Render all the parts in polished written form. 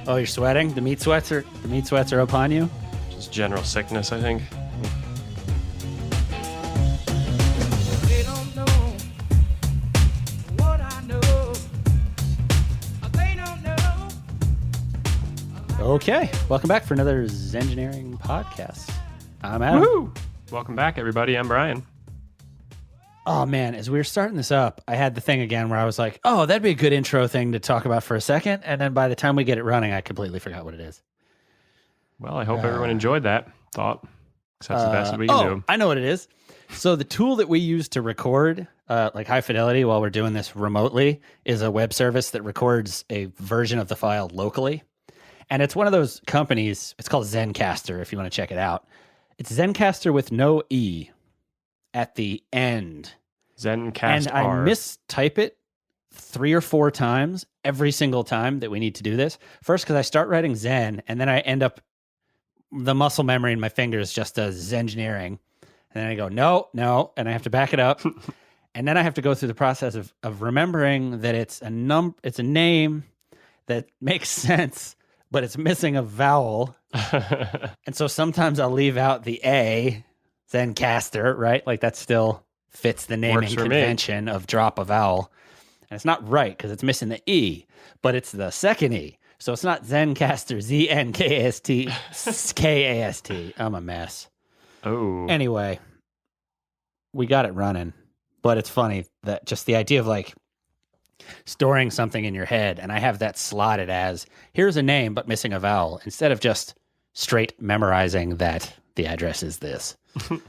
Oh, you're sweating? The meat sweats are upon you? Just general sickness, I think. They don't know what I know. They don't know. Okay. Welcome back for another Zengineering podcast. I'm Adam. Woo! Welcome back, everybody. I'm Brian. Oh, man. As we were starting this up, I had the thing again where I was like, oh, that'd be a good intro thing to talk about for a second. And then by the time we get it running, I completely forgot what it is. Well, I hope everyone enjoyed that thought. 'Cause that's the best we can do. I know what it is. So the tool that we use to record like high fidelity while we're doing this remotely is a web service that records a version of the file locally. And it's one of those companies. It's called Zencastr if you want to check it out. It's Zencastr with no E at the end. Zencastr. And I mistype it 3 or 4 times every single time that we need to do this. First, because I start writing Zen, and then I end up, the muscle memory in my fingers just does Zengineering. And then I go, no, and I have to back it up. And then I have to go through the process of remembering that it's a name that makes sense, but it's missing a vowel. And so sometimes I'll leave out the A, Zencastr, right? Like that still fits the naming convention of drop a vowel. And it's not right because it's missing the E, but it's the second E. So it's not Zencastr, Zenkast, Kast. I'm a mess. Oh. Anyway, we got it running. But it's funny that just the idea of like storing something in your head, and I have that slotted as, here's a name but missing a vowel, instead of just straight memorizing that the address is this. I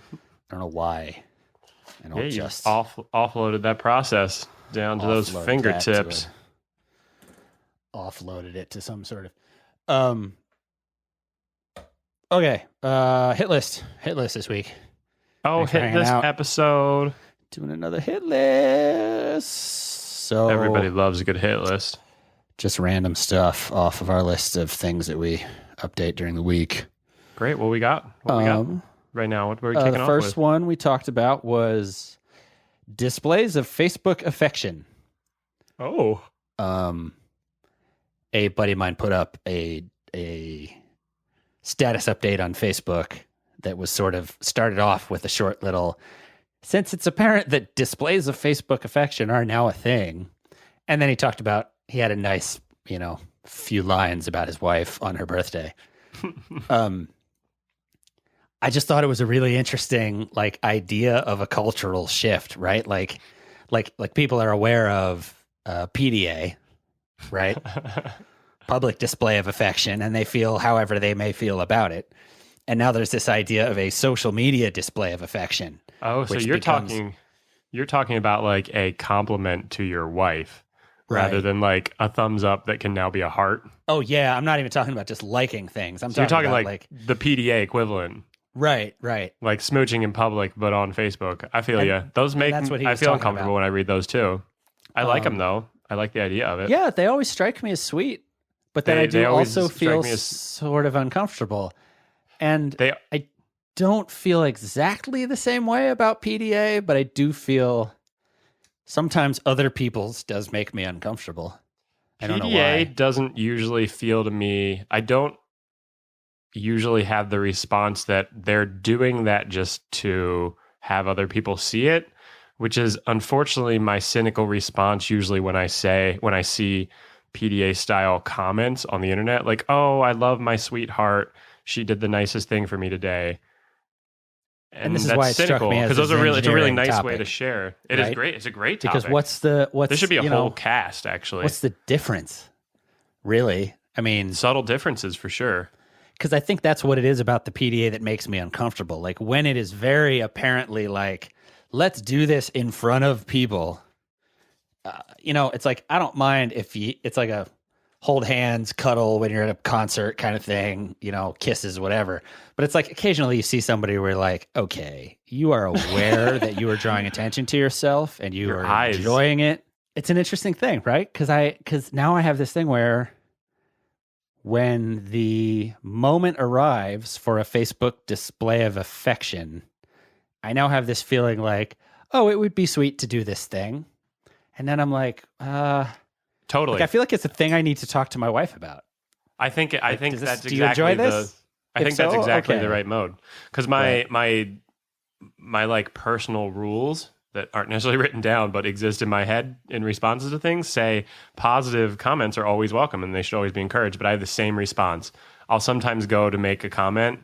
don't know why. And I'll just offloaded that process down to those fingertips. Offloaded it to some sort of okay. Hit list this week. Oh, hit this episode. Doing another hit list. So everybody loves a good hit list. Just random stuff off of our list of things that we update during the week. Great. What we got right now? What were we kicking off with? The first one we talked about was displays of Facebook affection. Oh. A buddy of mine put up a status update on Facebook that was sort of started off with a short little, since it's apparent that displays of Facebook affection are now a thing. And then he talked about, he had a nice, few lines about his wife on her birthday. I just thought it was a really interesting idea of a cultural shift, right? Like people are aware of PDA, right? Public display of affection, and they feel however they may feel about it. And now there's this idea of a social media display of affection. Oh, so you're talking about like a compliment to your wife, right, rather than like a thumbs up that can now be a heart. Oh yeah, I'm not even talking about just liking things. You're talking about like the PDA equivalent. Right. Like smooching in public, but on Facebook. I feel you. Those make I feel uncomfortable when I read those too. I like them though. I like the idea of it. Yeah, they always strike me as sweet, but then I do also feel sort of uncomfortable. And I don't feel exactly the same way about PDA, but I do feel sometimes other people's does make me uncomfortable. I don't know why. PDA doesn't usually feel to me, I don't usually have the response that they're doing that just to have other people see it, which is unfortunately my cynical response usually when I see PDA style comments on the internet, like, oh, I love my sweetheart, she did the nicest thing for me today. And this is why it struck me as it's a really nice topic, way to share. It is great. It's a great topic. Because there should be a whole cast actually. What's the difference? Really? I mean, subtle differences for sure. Because I think that's what it is about the PDA that makes me uncomfortable. Like when it is very apparently like, let's do this in front of people. It's like, I don't mind if it's like a hold hands, cuddle when you're at a concert kind of thing, kisses, whatever. But it's like occasionally you see somebody where you're like, okay, you are aware that you are drawing attention to yourself and you are enjoying it. It's an interesting thing, right? Because now I have this thing where when the moment arrives for a Facebook display of affection, I now have this feeling like, oh, it would be sweet to do this thing. And then I'm like, totally. I feel like it's a thing I need to talk to my wife about. I think does this- that's do you exactly enjoy this? I If think that's so, exactly okay. the right mode. Because Right. my like personal rules that aren't necessarily written down but exist in my head in responses to things say positive comments are always welcome and they should always be encouraged. But I have the same response. I'll sometimes go to make a comment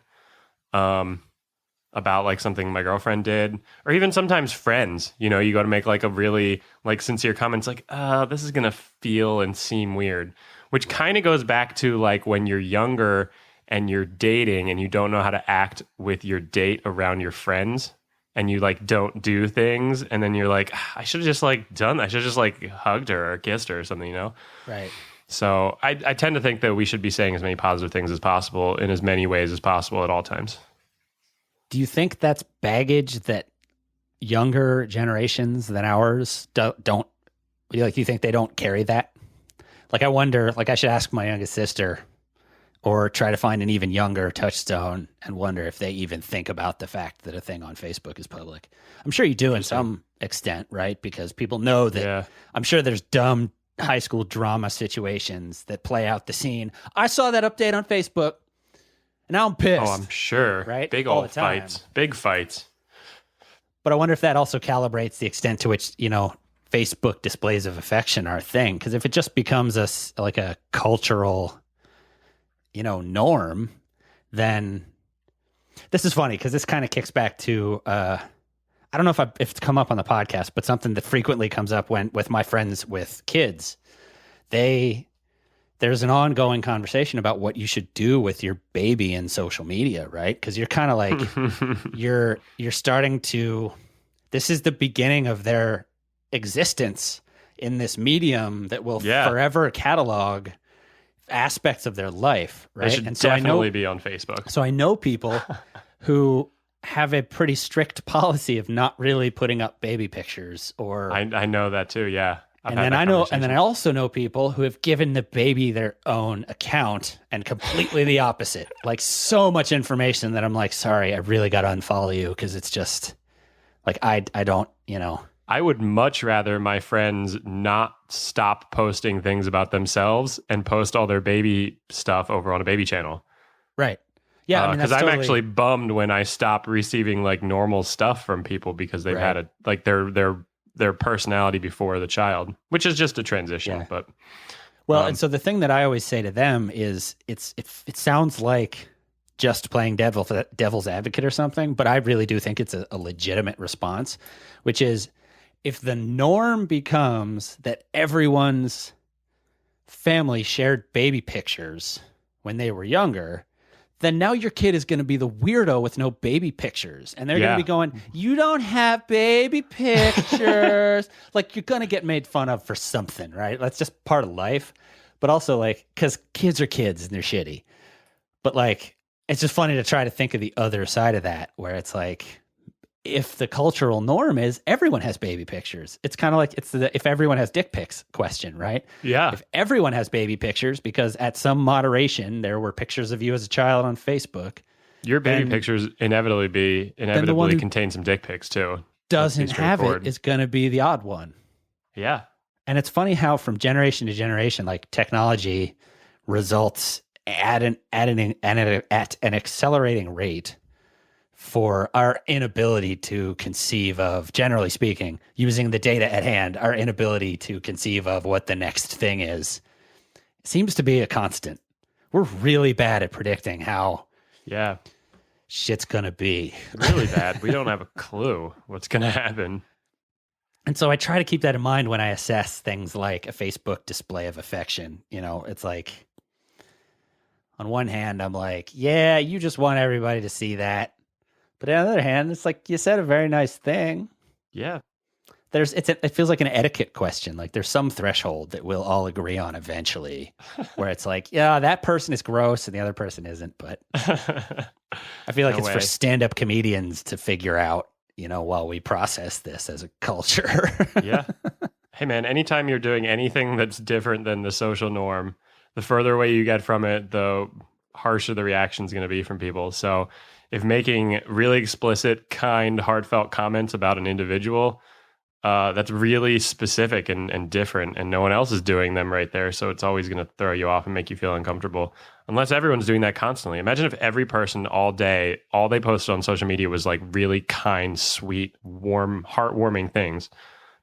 about like something my girlfriend did, or even sometimes friends. You know, you go to make like a really like sincere comments, like, this is gonna feel and seem weird, which kind of goes back to like when you're younger and you're dating and you don't know how to act with your date around your friends, and you like don't do things, and then you're like, I should have just like done that. I should have just like hugged her or kissed her or something, you know? Right. So I tend to think that we should be saying as many positive things as possible in as many ways as possible at all times. Do you think that's baggage that younger generations than ours don't like? Do you think they don't carry that? Like, I wonder. Like, I should ask my youngest sister, or try to find an even younger touchstone, and wonder if they even think about the fact that a thing on Facebook is public. I'm sure you do in some extent, right? Because people know that. Yeah. I'm sure there's dumb high school drama situations that play out the scene. I saw that update on Facebook. And now I'm pissed. Oh, I'm sure. Right? Big All old the time. fights. Big fights. But I wonder if that also calibrates the extent to which, Facebook displays of affection are a thing. Because if it just becomes like a cultural, norm, then this is funny because this kind of kicks back to, I don't know if it's come up on the podcast, but something that frequently comes up with my friends with kids. There's an ongoing conversation about what you should do with your baby in social media, right? Because you're kind of like, you're starting to, this is the beginning of their existence in this medium that will forever catalog aspects of their life, right? They should And so definitely be on Facebook. So I know people who have a pretty strict policy of not really putting up baby pictures or I know that too, yeah. and then I also know people who have given the baby their own account and completely the opposite. Like, so much information that I'm like, sorry, I really got to unfollow you because it's just like I don't, I would much rather my friends not stop posting things about themselves and post all their baby stuff over on a baby channel. Right. Yeah, because I'm actually bummed when I stop receiving like normal stuff from people because they've had their personality before the child, which is just a transition. Yeah. But and so the thing that I always say to them is it sounds like just playing devil's advocate or something, but I really do think it's a legitimate response, which is if the norm becomes that everyone's family shared baby pictures when they were younger, then now your kid is going to be the weirdo with no baby pictures. And they're going to be going, you don't have baby pictures. Like, you're going to get made fun of for something, right? That's just part of life. But also, like, because kids are kids and they're shitty. But, like, it's just funny to try to think of the other side of that, where it's like, if the cultural norm is everyone has baby pictures, it's kind of like it's the if everyone has dick pics question, right? Yeah. If everyone has baby pictures because at some moderation there were pictures of you as a child on Facebook, your baby pictures inevitably who contain some dick pics too. doesn't have it is going to be the odd one. Yeah. And it's funny how from generation to generation, like, technology results at an accelerating rate for our inability to conceive of, generally speaking, using the data at hand, our inability to conceive of what the next thing is. It seems to be a constant. We're really bad at predicting how shit's going to be. Really bad. We don't have a clue what's going to happen. And so I try to keep that in mind when I assess things like a Facebook display of affection. It's like, on one hand, I'm like, yeah, you just want everybody to see that. But on the other hand, it's like, you said a very nice thing. Yeah. It feels like an etiquette question. Like, there's some threshold that we'll all agree on eventually where it's like, yeah, that person is gross and the other person isn't. But I feel like for stand-up comedians to figure out, while we process this as a culture. Yeah. Hey, man, anytime you're doing anything that's different than the social norm, the further away you get from it, the harsher the reaction is going to be from people. So if making really explicit, kind, heartfelt comments about an individual that's really specific and different, and no one else is doing them right there. So it's always going to throw you off and make you feel uncomfortable unless everyone's doing that constantly. Imagine if every person all day, all they posted on social media was like really kind, sweet, warm, heartwarming things.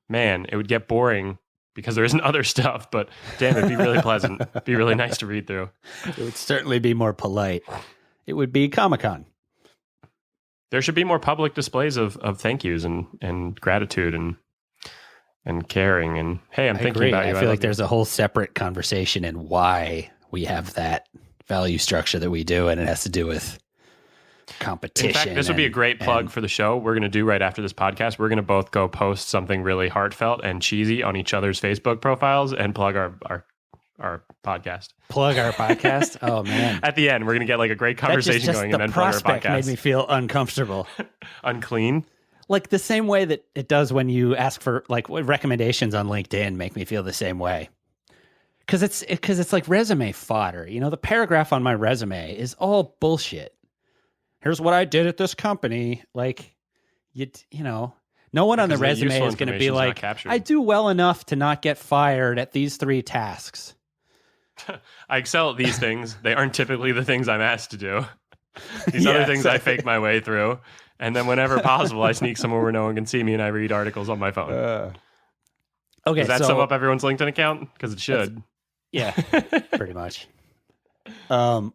Man, it would get boring because there isn't other stuff, but damn, it'd be really pleasant. It'd be really nice to read through. It would certainly be more polite. It would be Comic-Con. There should be more public displays of thank yous and gratitude and caring. And hey, I'm thinking about you. I feel like there's a whole separate conversation in why we have that value structure that we do, and it has to do with competition. In fact, this would be a great plug for the show we're going to do right after this podcast. We're going to both go post something really heartfelt and cheesy on each other's Facebook profiles and plug our podcast. Plug our podcast? Oh, man. At the end, we're going to get like a great conversation going and then plug our podcast. Made me feel uncomfortable. Unclean? Like the same way that it does when you ask for like recommendations on LinkedIn make me feel the same way. Because it's like resume fodder. You know, the paragraph on my resume is all bullshit. Here's what I did at this company. Like, you know, no one on the resume is going to be like, I do well enough to not get fired at these 3 tasks. I excel at these things. They aren't typically the things I'm asked to do. These other things I fake my way through. And then whenever possible, I sneak somewhere where no one can see me and I read articles on my phone. Okay, does that sum up everyone's LinkedIn account? Because it should. Yeah, pretty much.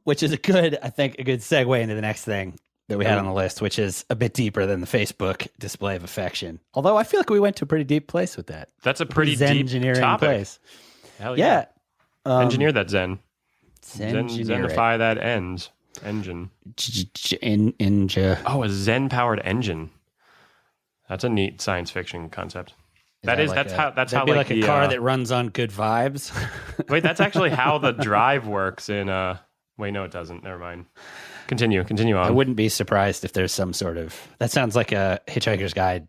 Which is a good segue into the next thing that we had on the list, which is a bit deeper than the Facebook display of affection. Although I feel like we went to a pretty deep place with that. That's a pretty Zen deep engineering topic. Place. Hell yeah. Engineer that Zen. Zenify that engine. Oh, a Zen-powered engine. That's a neat science fiction concept. That's how like a car that runs on good vibes. Wait, that's actually how the drive works in wait, no, it doesn't. Never mind. Continue on. I wouldn't be surprised if there's some sort of that sounds like a Hitchhiker's Guide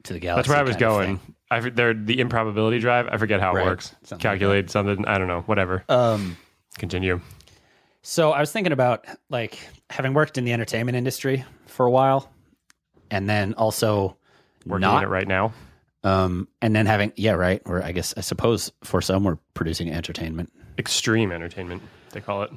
to the Galaxy. That's where I was going. The improbability drive. I forget how it works. Calculate something. I don't know. Whatever. Continue. So I was thinking about like having worked in the entertainment industry for a while, and then also working in it right now. And then or I suppose for some we're producing entertainment. Extreme entertainment, they call it.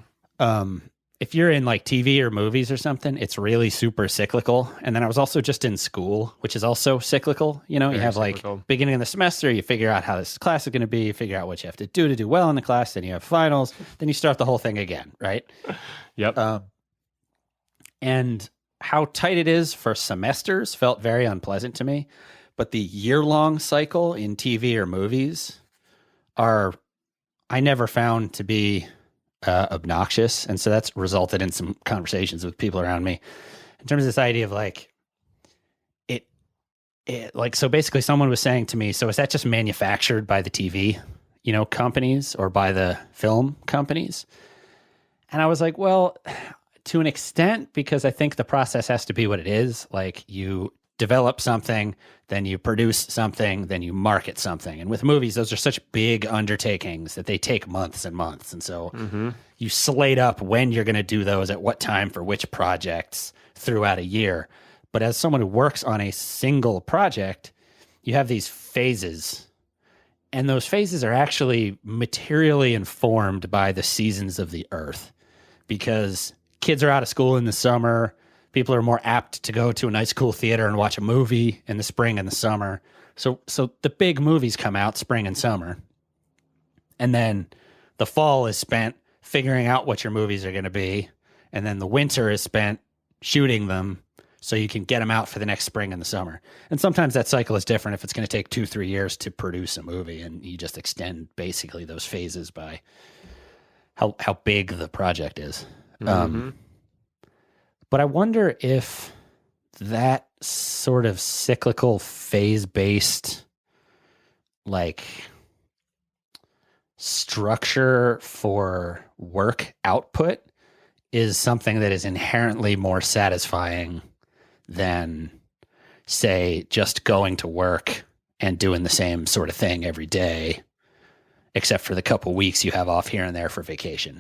If you're in like TV or movies or something, it's really super cyclical. And then I was also just in school, which is also cyclical. You know, you have cyclical. Like beginning of the semester, you figure out how this class is going to be, you figure out what you have to do well in the class, then you have finals, then you start the whole thing again, right? Yep. And how tight it is for semesters felt very unpleasant to me. But the year-long cycle in TV or movies I never found to be obnoxious. And so that's resulted in some conversations with people around me in terms of this idea of like, so basically someone was saying to me, so is that just manufactured by the TV, companies or by the film companies? And I was like, well, to an extent, because I think the process has to be what it is. Like you develop something, then you produce something, then you market something. And with movies, those are such big undertakings that they take months and months. And so you slate up when you're going to do those at what time for which projects throughout a year. But as someone who works on a single project, you have these phases. And those phases are actually materially informed by the seasons of the earth, because kids are out of school in the summer. People are more apt to go to a nice, cool theater and watch a movie in the spring and the summer. So the big movies come out spring and summer. And then the fall is spent figuring out what your movies are going to be. And then the winter is spent shooting them so you can get them out for the next spring and the summer. And sometimes that cycle is different if it's going to take 2-3 years to produce a movie, and you just extend basically those phases by how big the project is. But I wonder if that sort of cyclical phase-based like structure for work output is something that is inherently more satisfying than, say, just going to work and doing the same sort of thing every day, except for the couple weeks you have off here and there for vacation.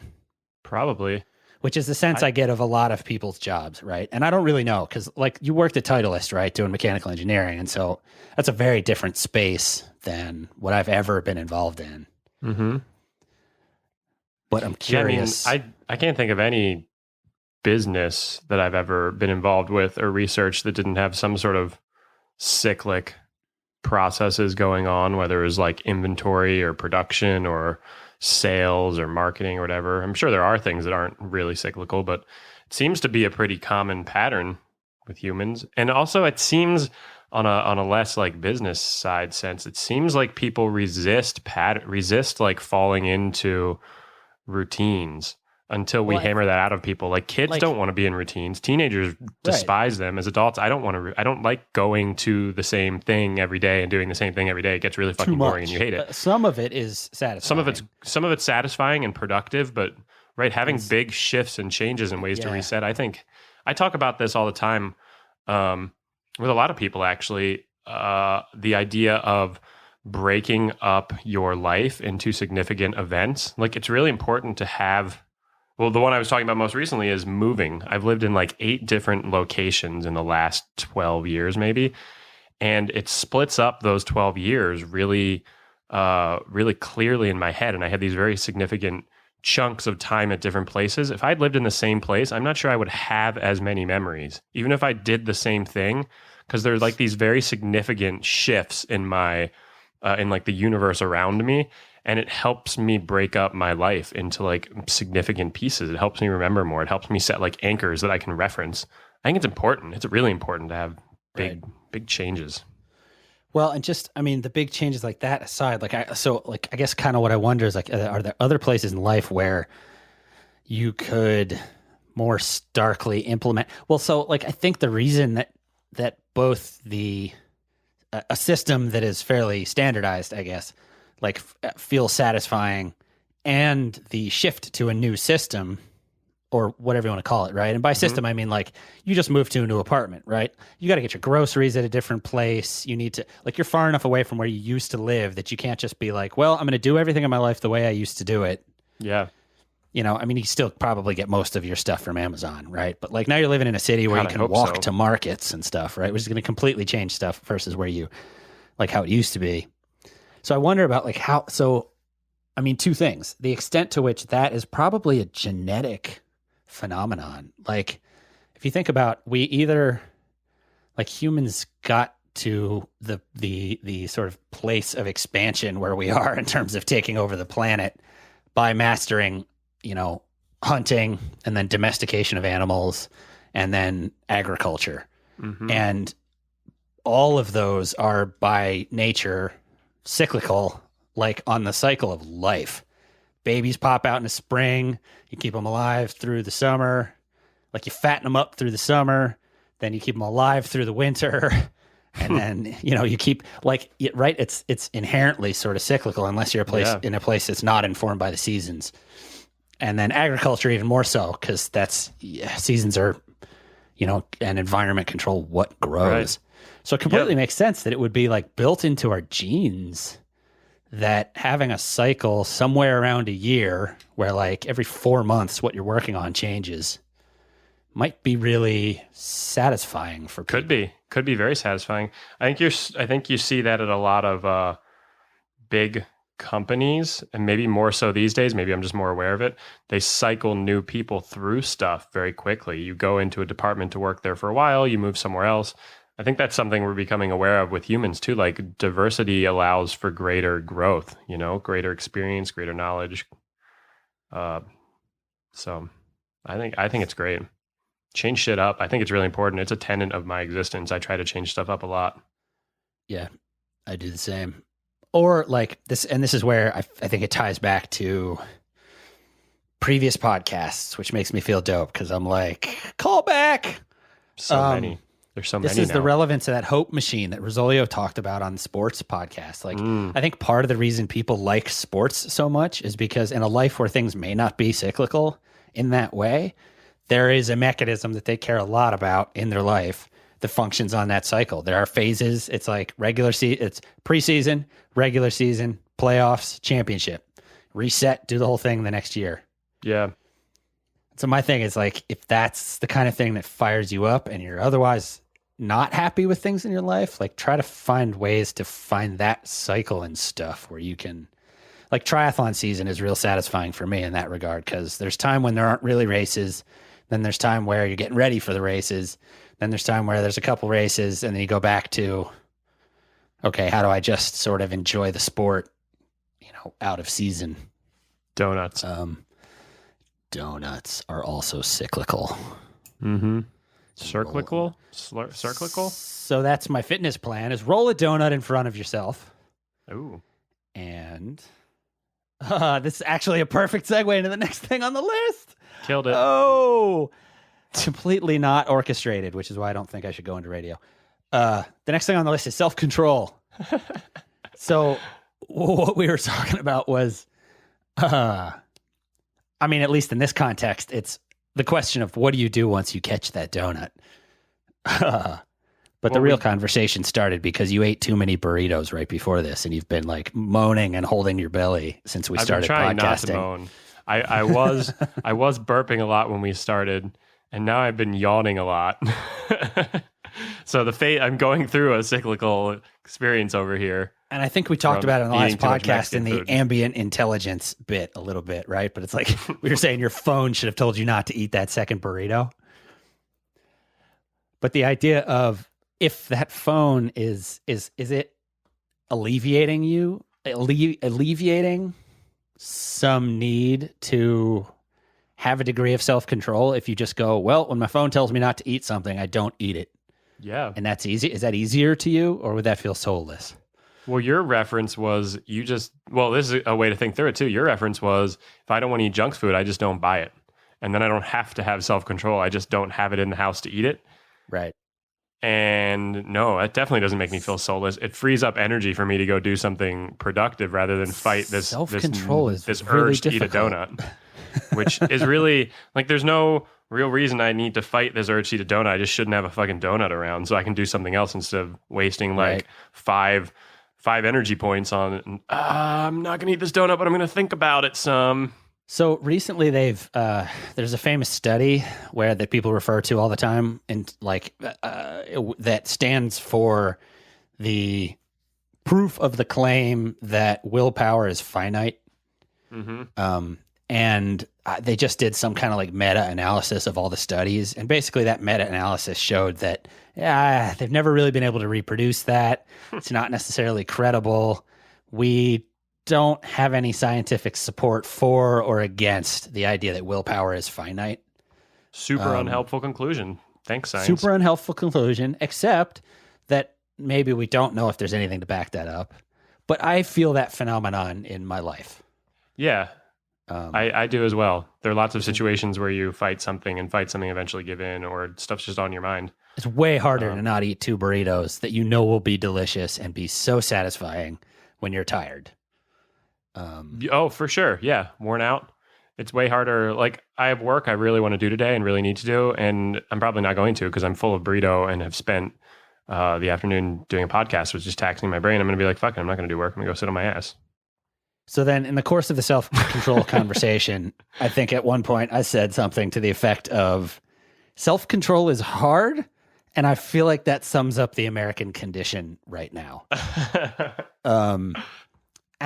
Probably. which is the sense I get of a lot of people's jobs, right? And I don't really know because, like, you worked at Titleist, right, doing mechanical engineering, and so that's a very different space than what I've ever been involved in. Mm-hmm. But I'm curious. Yeah, I can't think of any business that I've ever been involved with or research that didn't have some sort of cyclic processes going on, whether it was like inventory or production or sales or marketing or whatever. I'm sure there are things that aren't really cyclical, but it seems to be a pretty common pattern with humans. And also it seems on a less like business side sense, it seems like people resist like falling into routines until we hammer that out of people. Like kids don't want to be in routines. Teenagers despise them. As adults, I don't like going to the same thing every day and doing the same thing every day. It gets really fucking boring and you hate it. Some of it is satisfying. Some of it's satisfying and productive, but having big shifts and changes and ways to reset. I think I talk about this all the time with a lot of people actually. The idea of breaking up your life into significant events. Like it's really important to have. Well, the one I was talking about most recently is moving. I've lived in like 8 different locations in the last 12 years, maybe. And it splits up those 12 years really, really clearly in my head. And I had these very significant chunks of time at different places. If I'd lived in the same place, I'm not sure I would have as many memories, even if I did the same thing, because there's like these very significant shifts in my, in like the universe around me. And it helps me break up my life into like significant pieces. It helps me remember more. It helps me set like anchors that I can reference. I think it's important. It's really important to have big changes. Well, and just, I mean, the big changes like that aside, I guess kind of what I wonder is like, are there other places in life where you could more starkly implement? Well, so like, I think the reason that both a system that is fairly standardized, I guess, like feel satisfying, and the shift to a new system or whatever you want to call it, right? And by system, I mean like you just moved to a new apartment, right? You got to get your groceries at a different place. You need to, like, you're far enough away from where you used to live that you can't just be like, well, I'm going to do everything in my life the way I used to do it. Yeah. You know, I mean, you still probably get most of your stuff from Amazon, right? But like now you're living in a city where you can walk to markets and stuff, right? Which is going to completely change stuff versus where you, like how it used to be. So I wonder about like how, so, I mean, 2 things. The extent to which that is probably a genetic phenomenon. Like if you think about, we either, like humans got to the sort of place of expansion where we are in terms of taking over the planet by mastering, you know, hunting and then domestication of animals and then agriculture. Mm-hmm. And all of those are by nature cyclical, like on the cycle of life. Babies pop out in the spring, you keep them alive through the summer, like you fatten them up through the summer, then you keep them alive through the winter, and then, you know, you keep like, right, it's inherently sort of cyclical unless you're in a place that's not informed by the seasons. And then agriculture even more so, because seasons are, you know, and environment control what grows. Right. So it completely makes sense that it would be like built into our genes that having a cycle somewhere around a year where like every 4 months what you're working on changes might be really satisfying for people. Could be very satisfying. I think you see that at a lot of big companies, and maybe more so these days. Maybe I'm just more aware of it. They cycle new people through stuff very quickly. You go into a department to work there for a while, you move somewhere else. I think that's something we're becoming aware of with humans too. Like diversity allows for greater growth, you know, greater experience, greater knowledge. So I think it's great. Change shit up. I think it's really important. It's a tenet of my existence. I try to change stuff up a lot. Yeah, I do the same. Or like this, and this is where I think it ties back to previous podcasts, which makes me feel dope because I'm like, call back. So many. There's so many. This is the relevance of that hope machine that Rosolio talked about on the sports podcast. Like, I think part of the reason people like sports so much is because in a life where things may not be cyclical in that way, there is a mechanism that they care a lot about in their life that functions on that cycle. There are phases. It's like it's preseason, regular season, playoffs, championship, reset, do the whole thing the next year. Yeah. So my thing is like, if that's the kind of thing that fires you up and you're otherwise not happy with things in your life, like try to find ways to find that cycle and stuff where you can, like triathlon season is real satisfying for me in that regard. Cause there's time when there aren't really races. Then there's time where you're getting ready for the races. Then there's time where there's a couple races and then you go back to, okay, how do I just sort of enjoy the sport, out of season? Donuts. Donuts are also cyclical. Mm-hmm. Cyclical? Cyclical? So that's my fitness plan is roll a donut in front of yourself. Ooh. And this is actually a perfect segue into the next thing on the list. Killed it. Oh, completely not orchestrated, which is why I don't think I should go into radio. The next thing on the list is self-control. So what we were talking about was, at least in this context, it's the question of what do you do once you catch that donut? But the real conversation started because you ate too many burritos right before this, and you've been like moaning and holding your belly since we started trying podcasting. Not to moan. I was burping a lot when we started, and now I've been yawning a lot. So I'm going through a cyclical experience over here. And I think we talked about it in the last podcast in the food. ambient intelligence bit a little bit, right? But it's like we were saying your phone should have told you not to eat that second burrito. But the idea of if that phone is it alleviating some need to have a degree of self-control if you just go, well, when my phone tells me not to eat something, I don't eat it. Yeah. And that's easy. Is that easier to you, or would that feel soulless? Well, your reference was this is a way to think through it too. Your reference was if I don't want to eat junk food, I just don't buy it. And then I don't have to have self-control. I just don't have it in the house to eat it. Right. And no, it definitely doesn't make me feel soulless. It frees up energy for me to go do something productive rather than fight this self-control this really urge difficult. to eat a donut, which is really like there's no real reason I need to fight this urge to eat a donut. I just shouldn't have a fucking donut around so I can do something else instead of wasting like five energy points on it. And, I'm not going to eat this donut, but I'm going to think about it some. So recently there's a famous study where that people refer to all the time, and that stands for the proof of the claim that willpower is finite. Mm-hmm. And they just did some kind of like meta-analysis of all the studies. And basically that meta-analysis showed that, they've never really been able to reproduce that. It's not necessarily credible. We don't have any scientific support for or against the idea that willpower is finite. Super unhelpful conclusion. Thanks, science. Super unhelpful conclusion, except that maybe we don't know if there's anything to back that up. But I feel that phenomenon in my life. Yeah. I do as well. There are lots of situations where you fight something and eventually give in, or stuff's just on your mind. It's way harder to not eat 2 burritos that you know will be delicious and be so satisfying when you're tired. Oh, for sure. Yeah. Worn out. It's way harder. Like I have work I really want to do today and really need to do. And I'm probably not going to because I'm full of burrito and have spent the afternoon doing a podcast, which is taxing my brain. I'm going to be like, fuck it, I'm not going to do work. I'm going to go sit on my ass. So then in the course of the self-control conversation, I think at one point I said something to the effect of self-control is hard. And I feel like that sums up the American condition right now. And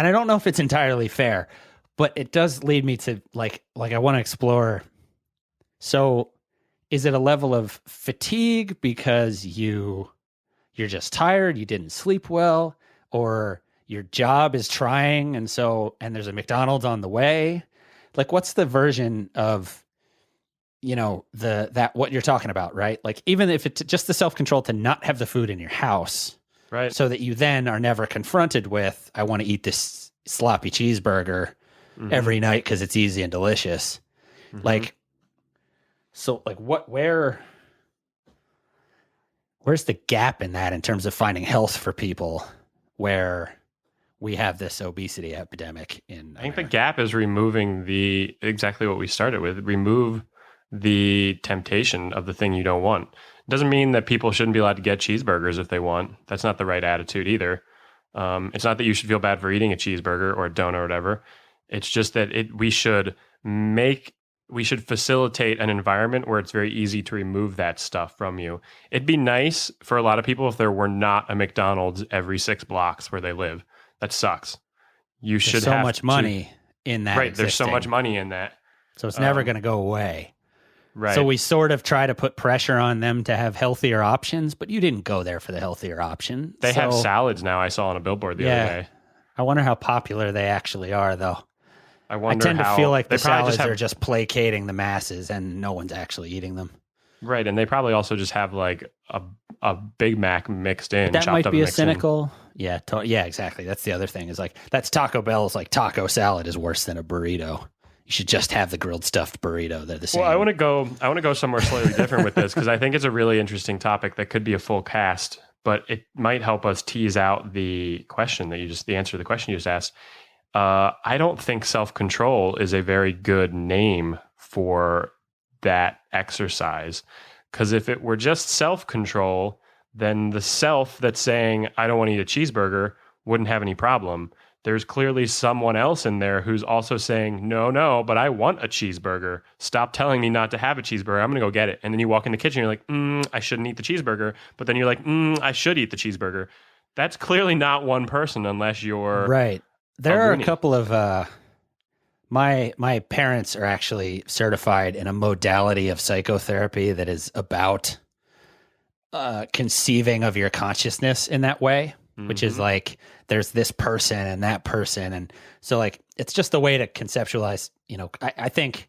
I don't know if it's entirely fair, but it does lead me to like I want to explore. So is it a level of fatigue because you're just tired, you didn't sleep well, or your job is trying and there's a McDonald's on the way? Like what's the version of that what you're talking about, right? Like even if it's just the self-control to not have the food in your house. Right. So that you then are never confronted with, I want to eat this sloppy cheeseburger every night because it's easy and delicious. Mm-hmm. Where's the gap in that in terms of finding health for people where we have this obesity epidemic in I think the gap is removing exactly what we started with. Remove the temptation of the thing you don't want. Doesn't mean that people shouldn't be allowed to get cheeseburgers if they want. That's not the right attitude either. It's not that you should feel bad for eating a cheeseburger or a donut or whatever. It's just that we should make we should facilitate an environment where it's very easy to remove that stuff from you. It'd be nice for a lot of people if there were not a McDonald's every 6 blocks where they live. That sucks. You should There's so have much money in that. Right. There's so existing. much money in that. So it's never going to go away. Right. So we sort of try to put pressure on them to have healthier options, but you didn't go there for the healthier option. They have So, salads now. I saw on a billboard the other day. I wonder how popular they actually are, though. I I wonder tend to feel like they the probably salads just have, are just placating the masses and no one's actually eating them. right, and they probably also just have like a Big Mac mixed in. That chopped might up be and a mixed in. cynical. Yeah, yeah, exactly. That's the other thing is like that's Taco Bell's like taco salad is worse than a burrito. You should just have the grilled stuffed burrito. They're the same. Well, I want to go somewhere slightly different with this because I think it's a really interesting topic that could be a full cast, but it might help us tease out the question the answer to the question you just asked. I don't think self-control is a very good name for that exercise because if it were just self-control, then the self that's saying, I don't want to eat a cheeseburger wouldn't have any problem. There's clearly someone else in there who's also saying, no, but I want a cheeseburger. Stop telling me not to have a cheeseburger. I'm going to go get it. And then you walk in the kitchen, you're like, I shouldn't eat the cheeseburger. But then you're like, I should eat the cheeseburger. That's clearly not one person unless you're right. There are a loony. couple of my parents are actually certified in a modality of psychotherapy that is about conceiving of your consciousness in that way, which is like there's this person and that person, and so like it's just a way to conceptualize. You know, I think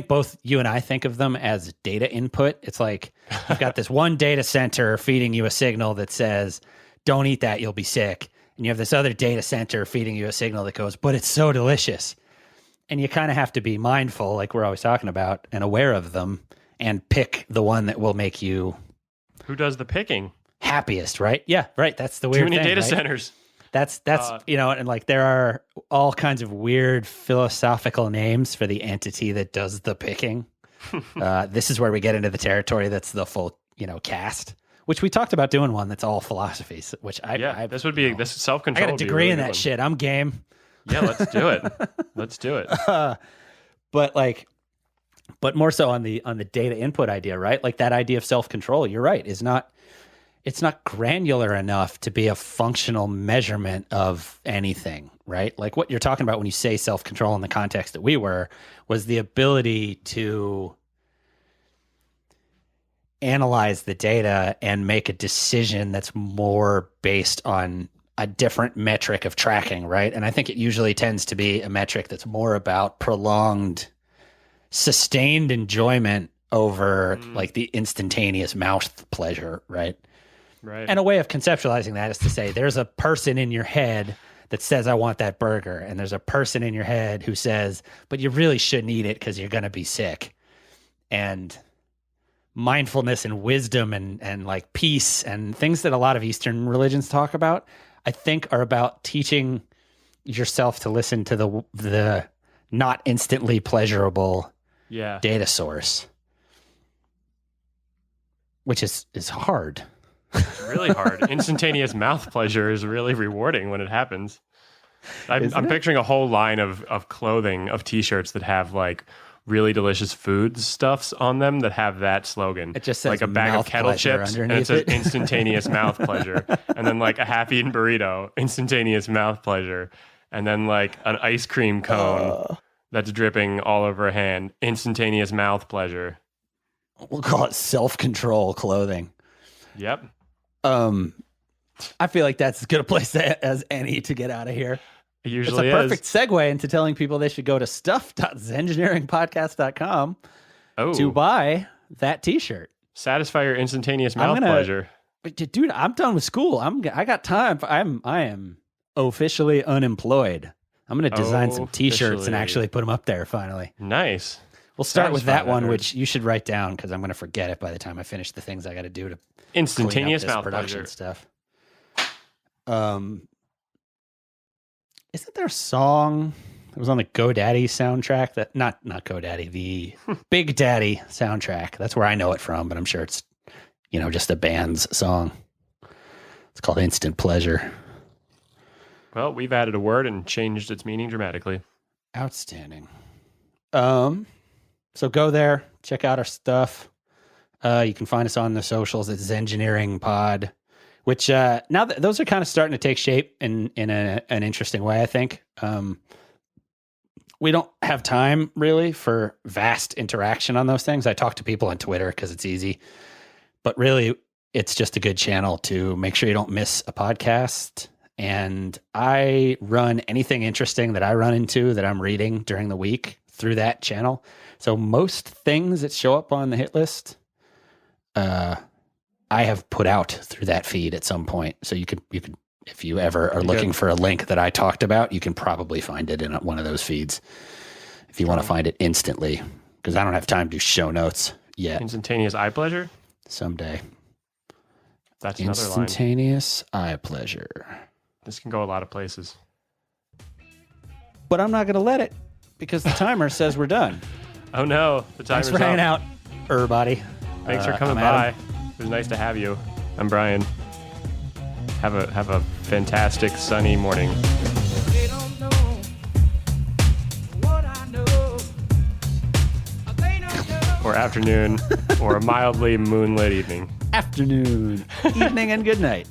both you and I think of them as data input. It's like you've got this one data center feeding you a signal that says, "Don't eat that, you'll be sick," and you have this other data center feeding you a signal that goes, "But it's so delicious." And you kind of have to be mindful, like we're always talking about, and aware of them, and pick the one that will make you Who does the picking? happiest, right? Yeah, right. That's the weird Too many thing, data right? centers. That's you know, and like there are all kinds of weird philosophical names for the entity that does the picking. This is where we get into the territory that's the full, you know, cast, which we talked about doing one that's all philosophies. Which This would be this self-control. I got a would be degree really in good that one. shit. I'm game. Yeah, let's do it. Let's do it. But more so on the data input idea, right? Like that idea of self-control, you're right, it's not granular enough to be a functional measurement of anything, right? Like what you're talking about when you say self-control in the context that we were was the ability to analyze the data and make a decision that's more based on a different metric of tracking, right? And I think it usually tends to be a metric that's more about prolonged, sustained enjoyment over like the instantaneous mouth pleasure, right? Right. And a way of conceptualizing that is to say there's a person in your head that says, I want that burger. And there's a person in your head who says, but you really shouldn't eat it because you're going to be sick. And mindfulness and wisdom and like peace and things that a lot of Eastern religions talk about, I think are about teaching yourself to listen to the not instantly pleasurable data source, which is hard. Really hard. Instantaneous mouth pleasure is really rewarding when it happens. I'm picturing a whole line of clothing, of t-shirts that have like really delicious food stuffs on them that have that slogan. It just says like a bag of mouth kettle pleasure chips and it underneath says it. instantaneous mouth pleasure. And then like a half-eaten burrito, instantaneous mouth pleasure. And then like an ice cream cone that's dripping all over a hand, instantaneous mouth pleasure. We'll call it self-control clothing. Yep. I feel like that's as good a place as any to get out of here. It It's usually a perfect is. segue into telling people they should go to stuff.zengineeringpodcast.com Oh, to buy that t-shirt. satisfy your instantaneous I'm mouth gonna- pleasure. But, dude, I'm done with school. I got time. I am officially unemployed. I'm going to design some t-shirts and Officially. actually put them up there finally. Nice. We'll start with that Satisfy that one, nerd. which you should write down because I'm going to forget it by the time I finish the things I got to do to Instantaneous clean up this mouth production pleasure. stuff. Isn't there a song that was on the GoDaddy soundtrack that not GoDaddy, the Big Daddy soundtrack? That's where I know it from, but I'm sure it's, you know, just a band's song. It's called Instant Pleasure. Well, we've added a word and changed its meaning dramatically. Outstanding. So go there, check out our stuff. You can find us on the socials at Zengineering Pod, which now that those are kind of starting to take shape in an interesting way, I think. We don't have time really for vast interaction on those things. I talk to people on Twitter because it's easy, but really it's just a good channel to make sure you don't miss a podcast. And I run anything interesting that I run into that I'm reading during the week through that channel. So most things that show up on the hit list, I have put out through that feed at some point. So you could, if you ever are looking for a link that I talked about, you can probably find it in one of those feeds if you want to find it instantly, because I don't have time to do show notes yet. Instantaneous eye pleasure? Someday. That's another line. Instantaneous eye pleasure. This can go a lot of places. But I'm not going to let it because the timer says we're done. Oh no, the timer's Thanks for hanging up. out, everybody. Thanks for coming I'm by. Adam. It was nice to have you. I'm Brian. Have a fantastic sunny morning. They don't know what I know. They don't know. Or afternoon, or a mildly moonlit evening. Afternoon, evening, and good night.